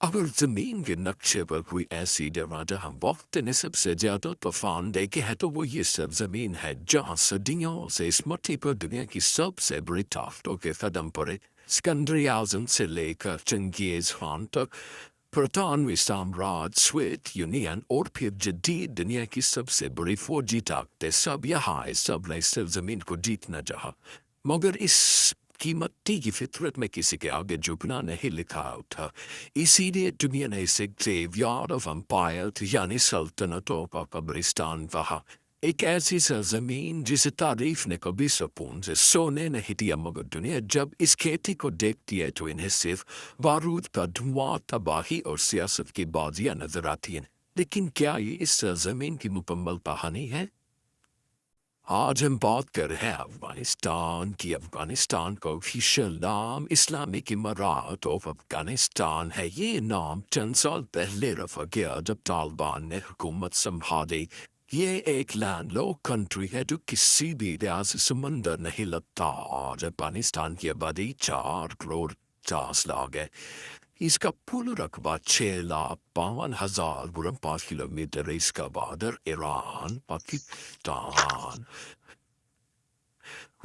اگر زمین کے نقشے پر کوئی ایسی جگہ ہم وقت نے سب سے زیادہ طوفان دیکھے ہے تو وہ یہ سب زمین ہے جہاں صدیوں سے اس مٹی پر دنیا کی سب سے بڑی طاقتوں کے قدم پڑے. سکندر اعظم سے لے کر چنگیز خان تک، برطانوی سامراج، سوویت یونین اور پھر جدید دنیا کی سب سے بڑی فوجی طاقتیں سب یہاں ہے. سب نے اس زمین کو جیتنا چاہا، مگر اس کی مٹی کی فطرت میں کسی کے آگے جھکنا نہیں لکھا تھا. اسی لیے دنیا نے اسے گریو یارڈ آف امپائر یعنی سلطنتوں کا قبرستان کہا. ایک ایسی سرزمین جسے تعریف نے کبھی سکون سے سونے نہیں دیا، مگر دنیا جب اس کھیتی کو دیکھتی ہے تو انہیں صرف بارود کا دھواں، تباہی اور سیاست کی بازیاں نظر آتی ہیں. لیکن کیا یہ اس سرزمین کی مکمل کہانی ہے؟ آج ہم بات کر رہے ہیں افغانستان کی. افغانستان کا آفیشیل نام اسلامک امارات آف افغانستان ہے. یہ نام چند سال پہلے رکھا گیا جب طالبان نے حکومت سنبھالی. یہ ایک لینڈ لاک کنٹری ہے جو کسی بھی دریائے سے سمندر نہیں لگتا. آج افغانستان کی آبادی 4 کروڑ 50 لاکھ ہے. اس کا پورا رقبہ 6,52,000 کلومیٹر. اس کا border Iran, Pakistan,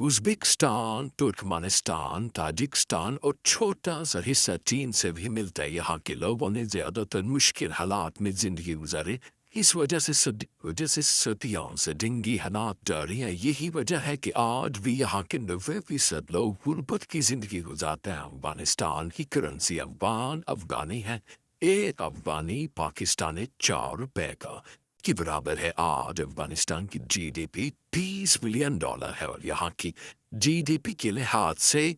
Uzbekistan, Turkmenistan, Tajikistan اور چھوٹا سا حصہ چین سے بھی ملتا ہے. یہاں کے لوگوں نے زیادہ تر مشکل حالات میں زندگی گزاری. اس وجہ سے صدیوں سے جنگی حالات جاری ہیں. یہی وجہ ہے کہ آج بھی یہاں کے 90% لوگ غربت کی زندگی گزارتے ہیں. افغانستان کی کرنسی افغانی ہے. ایک افغانی پاکستانی 4 روپے کی برابر ہے. آج افغانستان کی جی ڈی پی $20 بلین ہے اور یہاں کی جی ڈی پی کے لحاظ سے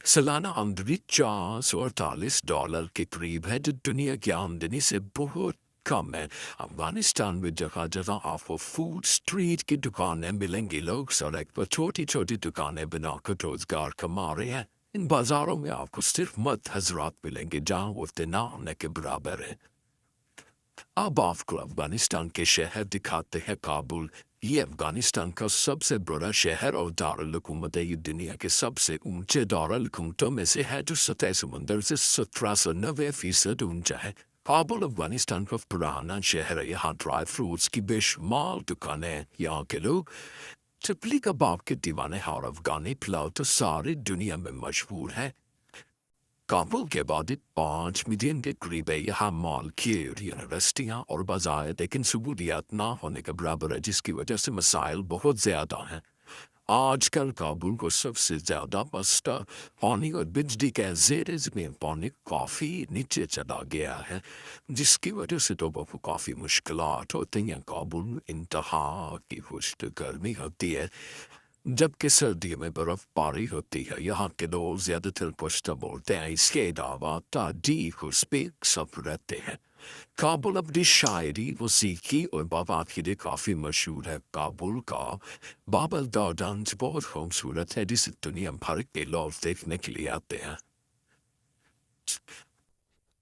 سالانہ آمدنی $448 کے قریب ہے، جو دنیا کی آمدنی سے بہت کم ہے. افغانستان میں جگہ جگہ آپ کو فوڈ اسٹریٹ کی دکانیں ملیں گی. لوگ سڑک پر چھوٹی چھوٹی دکانیں بنا کر روزگار کما رہے ہیں. ان بازاروں میں آپ کو صرف مرد حضرات ملیں گے جہاں وہ نہ ہونے کے برابر ہے. اب آپ کو افغانستان کے شہر دکھاتے ہیں. کابل یہ افغانستان کا سب سے بڑا شہر اور دارالحکومت ہے. یہ دنیا کے سب سے اونچے دارالحکومتوں میں سے ہے جو سطح سمندر سے 1790 فیصد اونچا ہے. کابل افغانستان کا پرانا شہر ہے. یہاں ڈرائی فروٹس کی بے شمار دکانیں ہیں. یہاں کے لوگ چپلی کباب کے دیوانے ہیں اور افغانی پلاؤ تو ساری دنیا میں مشہور ہے. کابل کے بعد 5 ملین کے قریب ہے. یہاں مالکیٹ، یونیورسٹیاں اور بازار لیکن سہولیات نہ ہونے کے برابر ہے، جس کی وجہ سے مسائل بہت زیادہ ہیں. آج کل کابل کو سب سے زیادہ مسئلہ پانی اور بجلی کے زیر زمین پانی کافی نیچے چلا گیا ہے، جس کی وجہ سے تو بہت کافی مشکلات ہوتی ہیں. کابل انتہا کی خشک گرمی ہوتی ہے جبکہ سردیوں میں برف باری ہوتی ہے. یہاں کے لوگ زیادہ تر پشتو بولتے ہیں. اس کے علاوہ تاجک اور ازبک سب رہتے ہیں. کابل اپنی شاعری، موسیقی اور باغات کے لیے کافی مشہور ہے. کابل کا بابل گارڈن بہت خوبصورت ہے جسے دنیا بھر کے لوگ دیکھنے کے لیے آتے ہیں.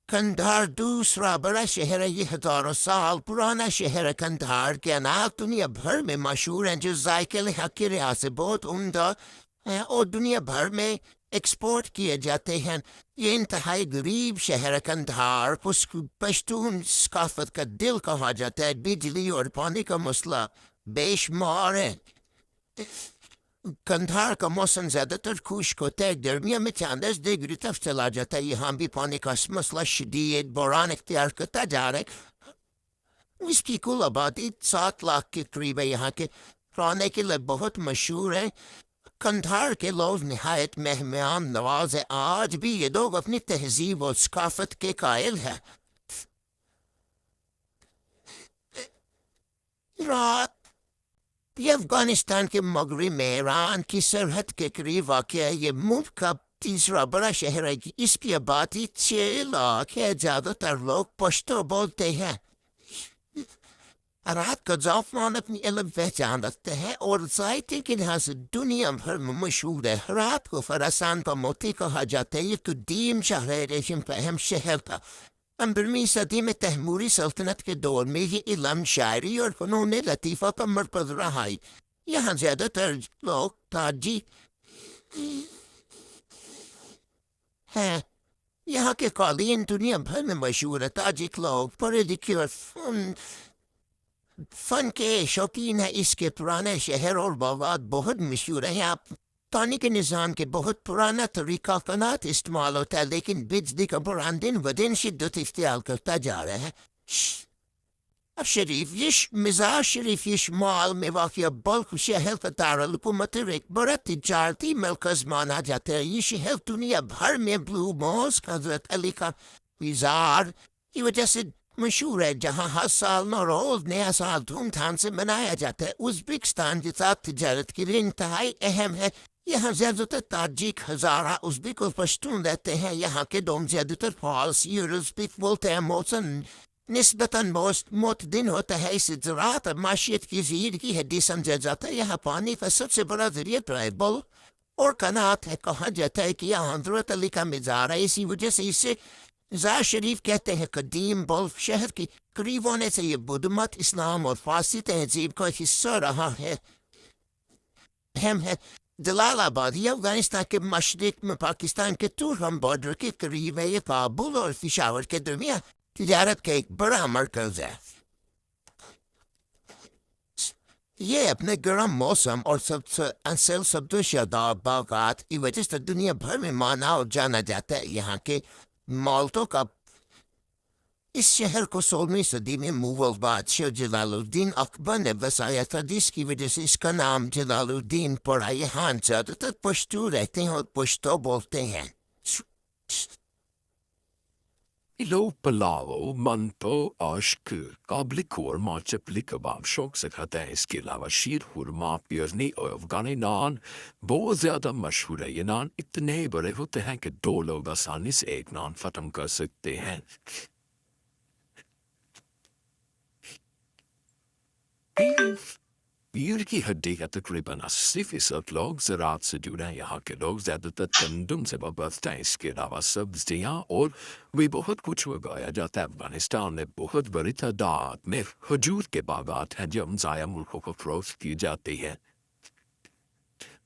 کندھار دوسرا بڑا شہر ہے. یہ ہزاروں سال پرانا شہر ہے. کندھار کے اناج دنیا بھر میں مشہور ہیں، جو ذائقے لحاظ کے لحاظ سے بہت عمدہ ہیں اور دنیا بھر میں ایکسپورٹ کیے جاتے ہیں. یہ انتہائی غریب شہر ہے کندھار. پشتون ثقافت کا دل کہا جاتا ہے. بجلی اور پانی کا مسئلہ بے شمار ہے. کندھار کا موسم زیادہ تر خشک ہوتا ہے. گرمیوں میں 40 ڈگری تک چلا جاتا ہے. یہاں بھی پانی کا مسئلہ شدید بحران اختیار کرتا جا رہا ہے. اس کی کل آبادی 7 لاکھ کے قریب ہے. یہاں کے کھانے کے لیے بہت مشہور ہے. کندھار کے لوگ نہایت مہمان نواز ہیں. آج بھی یہ لوگ اپنی تہذیب اور ثقافت کے قائل ہیں. رات یہ افغانستان کے مغربی میں ایران کی سرحد کے قریب واقع ہے. یہ ملک کا تیسرا بڑا شہر ہے. اس کی آبادی 6 لاکھ ہے. زیادہ تر لوگ پشتو بولتے ہیں. رات کا زعفران اپنی علم پہچان رکھتے ہیں اور ذائقے کے لحاظ سے دنیا بھر میں مشہور ہے. رات کو خراسان کا موتی کہا جاتا ہے. یہ قدیم شہر ہے، ریشم کا اہم شہر تھا. 15ویں صدی میں تیموری سلطنت کے دور میں یہ علم، شاعری اور فنون لطیفہ کا مرکز رہا ہے. یہاں زیادہ تر لوگ تاجک ہیں. یہاں کے قالین دنیا بھر میں مشہور ہے. تاجک لوگ پڑھے لکھے اور فن کے شوقین ہیں. اس کے پرانے شہر اور باغات بہت مشہور ہیں. یہاں پانی کے نظام کے بہت پرانا طریقہ قنات استعمال ہوتا ہے، لیکن بجلی کا بحران دن و دن شدت اختیار کرتا جا رہا ہے. شریف مزار شریف یہ شمال میں واقع بلخ شہر کا دارالحکومت ایک بڑا تجارتی مرکز مانا جاتا ہے. یہ شہر دنیا بھر میں بلو موسک حضرت علی کا مزار کی وجہ سے مشہور ہے، جہاں ہر سال نوروز نیا سال دھوم دھام سے منایا جاتا ہے. ازبکستان کے ساتھ تجارت کے لیے انتہائی اہم ہے. یہاں زیادہ تر تاجک، ہزارہ، ازبک اور پشتون رہتے ہیں. یہاں کے لوگ زیادہ تر فارسی اور ازبک بولتے ہیں. موسم نسبتاً معتدل ہوتا ہے. اس زراعت اور معیشت کی زندگی حدی سمجھا جاتا ہے. یہاں پانی کا سب سے بڑا ذریعہ ٹرائبل اور کنات ہے. کہا جاتا ہے کہ یہاں حضرت علی کا مزار ہے، اسی وجہ سے اسے مزار شریف کہتے ہیں. قدیم بلخ شہر کی قریب ہونے سے یہ بدھ مت، اسلام اور فارسی تہذیب کا حصہ رہا ہے. اہم ہے. جلال آباد یہ افغانستان کے مشرق میں پاکستان کے تورہم بارڈر کے قریب ہے. یہ کابل اور پشاور کے درمیان تجارت کا ایک بڑا مرکز ہے. یہ اپنے گرم موسم اور سبز و شاداب باغات کی وجہ سے دنیا بھر میں مانا اور جانا جاتا ہے. یہاں کے مالٹوں کا اس شہر کو 16ویں صدی میں مغل بادشاہ جلال الدین اکبر نے بسایا تھا، جس کی وجہ سے اس کا نام جلال الدین پڑا. یہاں زیادہ تر پشتو رہتے ہیں اور پشتو بولتے ہیں. Ilo پلاو، منتو، آشک، قابل قورمہ، چپلی کباب شوق سے کھاتے ہیں. اس کے علاوہ شیر خورما، پیرنی اور افغانی نان بہت زیادہ مشہور ہے. یہ نان اتنے بڑے ہوتے ہیں کہ 2 لوگ آسانی سے ایک نان ختم کر سکتے ہیں. پیر کی ہڈی کا تقریباً 80% لوگ زراعت سے جڑے ہیں. یہاں کے لوگ زیادہ تر گندم سے وابستہ ہیں. اس کے علاوہ سبزیاں اور بھی بہت کچھ اگایا جاتا ہے. افغانستان میں بہت بڑی تعداد میں کھجور کے باغات ہیں جو ہمسایہ ملکوں کو فروخت کی جاتی ہے.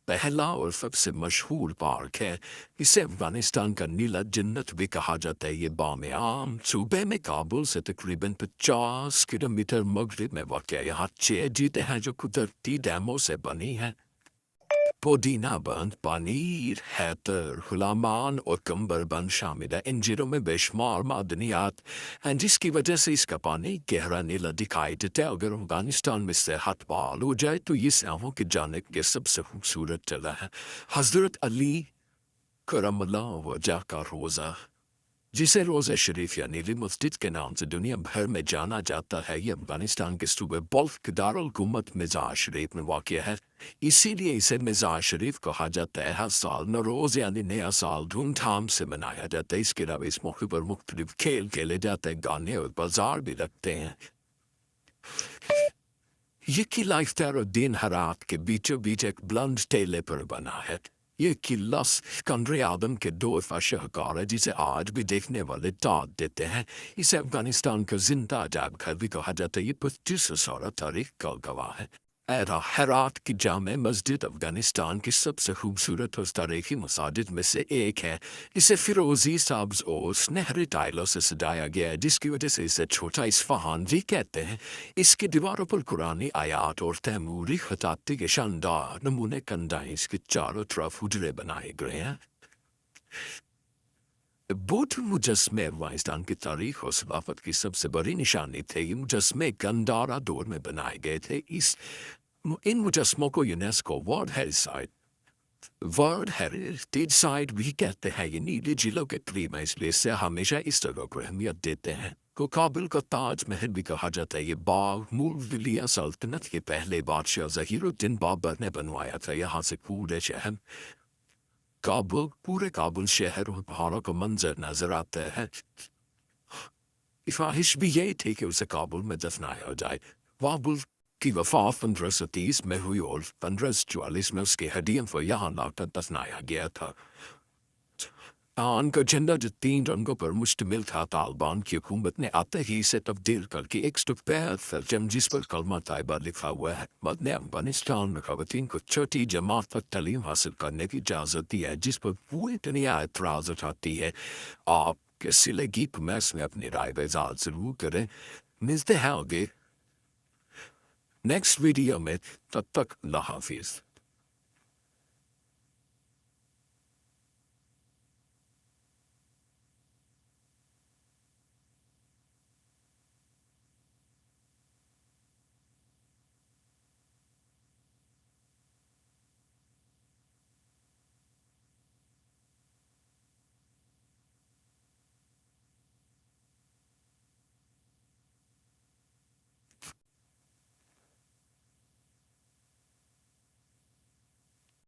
پہلا اور سب سے مشہور پارک ہے، اسے افغانستان کا نیلا جنت بھی کہا جاتا ہے. یہ بامیان صوبے میں کابل سے تقریباً 50 کلومیٹر مغرب میں واقع ہے. یہاں 6 جھیلیں ہیں جو قدرتی ڈیموں سے بنی ہیں. پودینہ بند، پنیر، حیدر، غلامان اور کمبر بند شامل ہے. ان جھیلوں میں بے شمار معدنیات ہیں جس کی وجہ سے اس کا پانی گہرا نیلا دکھائی دیتا ہے. اگر افغانستان میں صحت بحال ہو جائے تو یہ سیاحوں کی جانب کے سب سے خوبصورت جگہ ہے. حضرت علی کرم اللہ وجہ کا روزہ، جسے روزہ شریف یا نیلی مسجد کے نام سے دنیا بھر میں جانا جاتا ہے، یہ افغانستان کے صوبے بلخ کے دارالحکومت مزار شریف میں واقع ہے. اسی لیے اسے مزار شریف کہا جاتا ہے. ہر سال نوروز یعنی نیا سال دھوم دھام سے منایا جاتا ہے. اس کے علاوہ اس موقع پر مختلف کھیل کھیلے جاتے ہیں، گانے اور بازار بھی رکھتے ہیں. یہ قلعہ اختیار الدین ہرات کے بیچوں بیچ ایک بلند ٹیلے پر بنا ہے. یہ قلعہ سکندر اعظم کے دور کا شاہکار ہے جسے آج بھی دیکھنے والے داد دیتے ہیں. اسے افغانستان کا زندہ عجائب گھر بھی کہا جاتا ہے. یہ 25 سالہ تاریخ کا گواہ ہے. ہرات کی جامع مسجد افغانستان کی سب سے خوبصورت اور تاریخی مساجد میں سے ایک ہے. اسے فیروزی، سبز اور سنہری ٹائلوں سے سجایا گیا ہے جس کی وجہ سے اسے چھوٹا اصفہان بھی کہتے ہیں. اس کی دیواروں پر قرآنی آیات اور تیموری خطاطی کے شاندار نمونے کندائیں. اس کے چاروں طرف حجرے بنائے گئے ہیں. بدھ مجسمے افغانستان کی تاریخ اور ثقافت کی سب سے بڑی نشانی تھے. یہ مجسمے گندھارا دور میں بنائے گئے تھے. ان مجسموں کو یونیسکو ورلڈ ہیریٹیج سائٹ بھی کہتے ہیں. یہ نیلی جھیلوں کے قریب ہے، اس لیے سے ہمیشہ اس جگہ کو اہمیت دیتے ہیں. کو کابل کا تاج محل بھی کہا جاتا ہے. یہ باغ مغلیہ سلطنت کے پہلے بادشاہ ظہیر الدین بابر نے بنوایا تھا. یہاں سے پورے کابل شہر اور پہاڑوں کا منظر نظر آتا ہے. خواہش بھی یہی تھی کہ اسے کابل میں دفنایا جائے. بابر کی وفات 1530 میں ہوئی اور 1544 میں اس کی ہڈیوں کو یہاں لا کر دفنایا گیا تھا. آن کا جھنڈا جو 3 رنگوں پر مشتمل تھا طالبان کی حکومت نے آتے ہی اسے تبدیل کر کے ایک سفید پرچم جس پر کلمہ طیبہ لکھا ہوا ہے نے افغانستان میں خواتین کو چھوٹی جماعت تک تعلیم حاصل کرنے کی اجازت دی ہے، جس پر پوری دنیا اعتراض اٹھاتی ہے۔ آپ کسی لگی کمیس میں اپنی رائے کا اظہار ضرور کریں۔ ملتے ہیں آگے نیکسٹ ویڈیو میں، تب تک اللہ حافظ۔